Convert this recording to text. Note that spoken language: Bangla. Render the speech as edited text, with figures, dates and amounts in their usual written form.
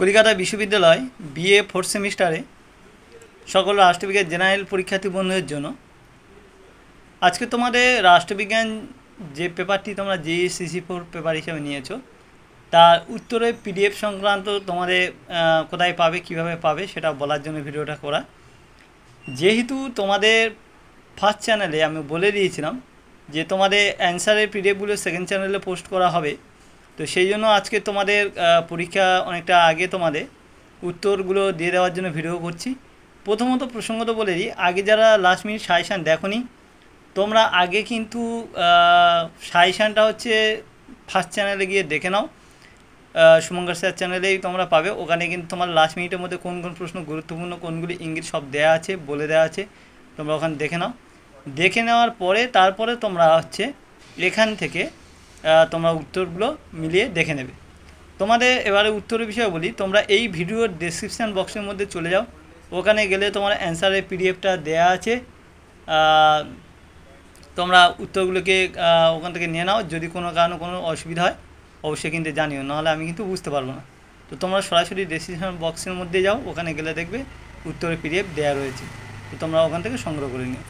কলকাতা বিশ্ববিদ্যালয় বিএ ফোর্থ সেমিস্টারে সকল রাষ্ট্রবিজ্ঞান জেনারেল পরীক্ষার্থী বন্ধুদের জন্য আজকে তোমাদের রাষ্ট্রবিজ্ঞান যে পেপারটি তোমরা JEE-CC4 পেপার হিসেবে নিয়েছো তার উত্তরের PDF সংক্রান্ত তোমাদের কোথায় পাবে, কিভাবে পাবে সেটা বলার জন্য ভিডিওটা করা। যেহেতু তোমাদের ফার্স্ট চ্যানেলে আমি বলে দিয়েছিলাম যে তোমাদের অ্যান্সারের PDFগুলো সেকেন্ড চ্যানেলে পোস্ট করা হবে, তো সেই জন্য আজকে তোমাদের পরীক্ষা অনেকটা আগে তোমাদের উত্তরগুলো দিয়ে দেওয়ার জন্য ভিডিও করছি। প্রথমত প্রসঙ্গত বলে দিই, আগে যারা লাস্ট মিনিট সাজেশান দেখোনি তোমরা আগে কিন্তু সাজেশানটা হচ্ছে ফার্স্ট চ্যানেলে গিয়ে দেখে নাও, শুভঙ্কর স্যার চ্যানেলেই তোমরা পাবে। ওখানে কিন্তু তোমার লাস্ট মিনিটের মধ্যে কোন কোন প্রশ্ন গুরুত্বপূর্ণ, কোনগুলি ইংলিশ সব দেওয়া আছে, বলে দেওয়া আছে, তোমরা ওখানে দেখে নাও। দেখে নেওয়ার পরে তারপরে তোমরা হচ্ছে এখান থেকে তোমরা উত্তরগুলো মিলিয়ে দেখে নেবে। তোমাদের এবারে উত্তরের বিষয়ে বলি, তোমরা এই ভিডিওর ডেসক্রিপশান বক্সের মধ্যে চলে যাও, ওখানে গেলে তোমার অ্যান্সারের PDFটা দেয়া আছে, তোমরা উত্তরগুলোকে ওখান থেকে নিয়ে নাও। যদি কোনো কারণে কোনো অসুবিধা হয় অবশ্যই কিন্তু জানিও, নাহলে আমি কিন্তু বুঝতে পারবো না। তো তোমরা সরাসরি ডেসক্রিপশান বক্সের মধ্যে যাও, ওখানে গেলে দেখবে উত্তরের PDF দেওয়া রয়েছে, তো তোমরা ওখান থেকে সংগ্রহ করে নিও।